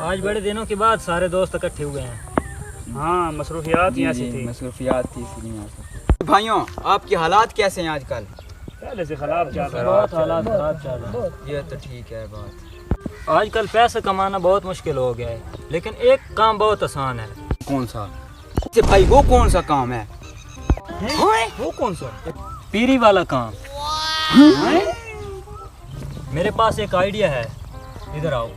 आज बड़े दिनों के बाद सारे दोस्त इकट्ठे हुए हैं। हाँ, मसरूफियात यहाँ से थी। मसरूफियात थी इसलिए यहाँ से। भाइयों, आपके हालात कैसे हैं आजकल? पहले से खराब चल रहा है। बहुत हालात खराब चल रहे हैं। ये तो ठीक है बात। आजकल पैसे कमाना बहुत मुश्किल हो गया है, लेकिन एक काम बहुत आसान है। कौन सा? अच्छा भाई, वो कौन सा काम है? वो कौन सा? पीरी वाला काम। मेरे पास एक आइडिया है, इधर आओ।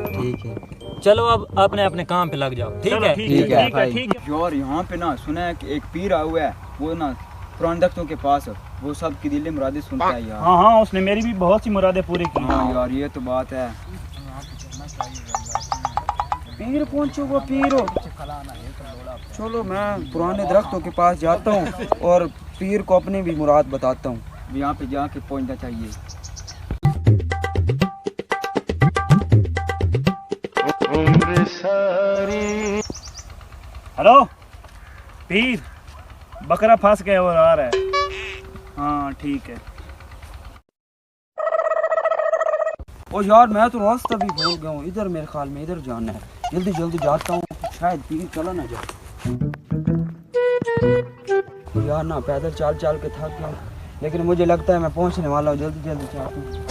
ठीक है, चलो अब अपने अपने काम पे लग जाओ। ठीक है? ठीक है भाई। ठीक है। यार यहाँ पे ना सुना है कि एक पीर आया हुआ है, वो ना पुराने दख्तों के पास वो सब की दिल मुरादें सुनता है यार। हाँ हाँ, उसने मेरी भी बहुत सी मुरादें पूरी की। हाँ यार, ये तो बात है। पीर पहुंचो, पीर हो। चलो मैं पुराने दरख्तों के पास जाता हूँ और पीर को अपनी भी मुराद बताता हूँ। यहाँ पे जाके पहुंचना चाहिए। हेलो पीर, बकरा फंस गया और आ रहा है। हाँ ठीक है। ओ यार, मैं तो रास्ता भी भूल गया हूँ। इधर मेरे ख्याल में इधर जाना है। जल्दी जल्दी जाता हूँ, शायद पीर चला ना जाए। यार ना पैदल चाल चाल के थक गया, लेकिन मुझे लगता है मैं पहुँचने वाला हूँ। जल्दी जल्दी चाहता हूँ।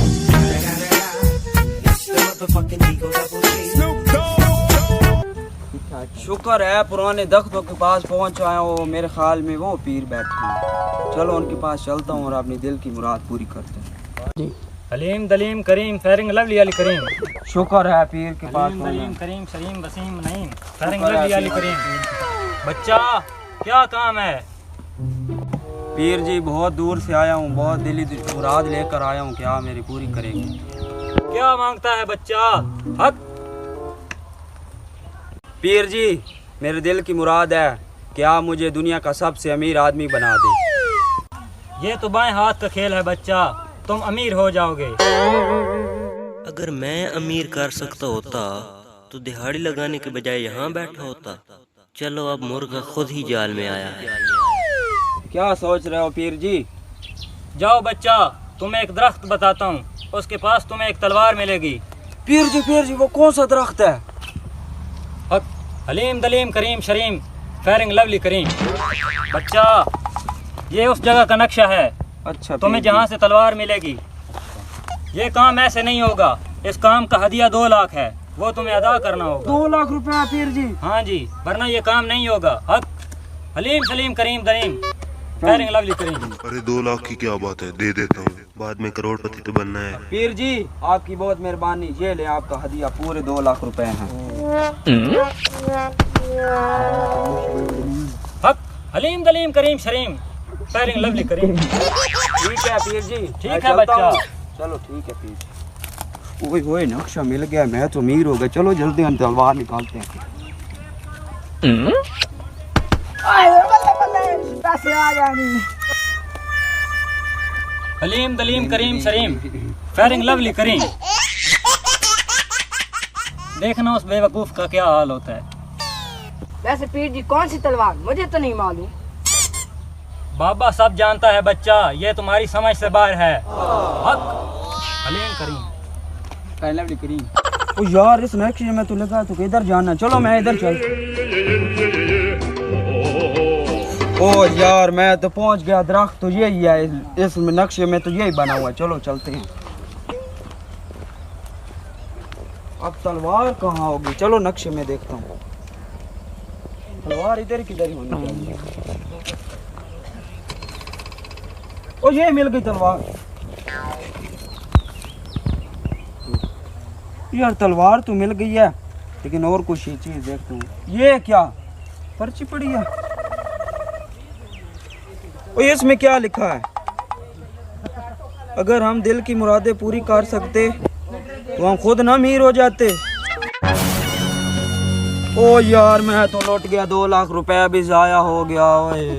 शुक्र है पुराने दख्तों के पास पहुँच आया हूँ। मेरे ख्याल में वो पीर बैठे हैं। चलो उनके पास चलता हूँ और अपनी दिल की मुराद पूरी करते हैं। हलीम दलीम करीम फेरिंग लवली अली करीम। शुक्र है पीर के पास हलीम दलीम करीम शरीम वसीम नईम फेरिंग शुक्र है लवली अली करीम। बच्चा, क्या काम है? पीर जी, बहुत दूर से आया हूँ, बहुत दिली मुराद लेकर आया हूँ। क्या मेरी पूरी करेंगे? क्या मांगता है बच्चा? हक। पीर जी, मेरे दिल की मुराद है कि आप मुझे दुनिया का सबसे अमीर आदमी बना दे। ये तो बाएं हाथ का खेल है बच्चा, तुम अमीर हो जाओगे। अगर मैं अमीर कर सकता होता तो दिहाड़ी लगाने के बजाय यहाँ बैठा होता। चलो अब मुर्गा खुद ही जाल में आया है। क्या सोच रहे हो पीर जी? जाओ बच्चा, तुम्हें एक दरख्त बताता हूँ, उसके पास तुम्हें एक तलवार मिलेगी। पीर जी, वो कौन सा दरख्त है? हक हलीम दलीम करीम शरीम फेरिंग लवली करीम। बच्चा, ये उस जगह का नक्शा है। अच्छा, तुम्हें जहाँ से तलवार मिलेगी। ये काम ऐसे नहीं होगा, इस काम का हदिया 2 लाख है, वो तुम्हें अदा करना होगा। 2 लाख रुपए पीर जी? हाँ जी, वरना ये काम नहीं होगा। हक हलीम सलीम करीम दलीम फेरिंग लवली करीम। अरे 2 लाख की क्या बात है, दे देता हूँ, बाद में करोड़पति तो बनना है। पीर जी, आपकी बहुत मेहरबानी। ये ले आपका हदिया, पूरे 2 लाख रुपए हैं। हक हलीम दलीम करीम शरीम फेरिंग लवली करीम। ठीक है पीर जी, ठीक है बच्चा। चलो ठीक है पीर। ओए ओए, नक्शा मिल गया, मैं तो अमीर हो गया। चलो जल्दी हम तलवार निकालते हैं। हलीम दलीम करीम शरीम फेरिंग लवली करीम। देखना उस बेवकूफ का क्या हाल होता है। वैसे पीर जी, कौन सी तलवार? मुझे तो नहीं मालूम। बाबा सब जानता है बच्चा, ये तुम्हारी समझ से बाहर है। हक हलीम करीम लवली करीम। ओ यार, इस नक्शे में तो लगा तो इधर जाना। चलो मैं इधर चल। ओ यार, मैं तो पहुंच गया। दरख्त तो यही है, इस नक्शे में तो यही बना हुआ है। चलो चलते हैं। अब तलवार कहाँ होगी? चलो नक्शे में देखता हूँ। तलवार इधर किधर ही होनी चाहिए। ओ ये मिल गई तलवार। यार तलवार तो मिल गई है, लेकिन और कुछ ही चीज देखता हूँ। ये क्या पर्ची पड़ी है? और इसमें क्या लिखा है? अगर हम दिल की मुरादें पूरी कर सकते तो हम खुद ना अमीर हो जाते। ओ यार, मैं तो लौट गया। 2 लाख रुपए भी जाया हो गया। ओए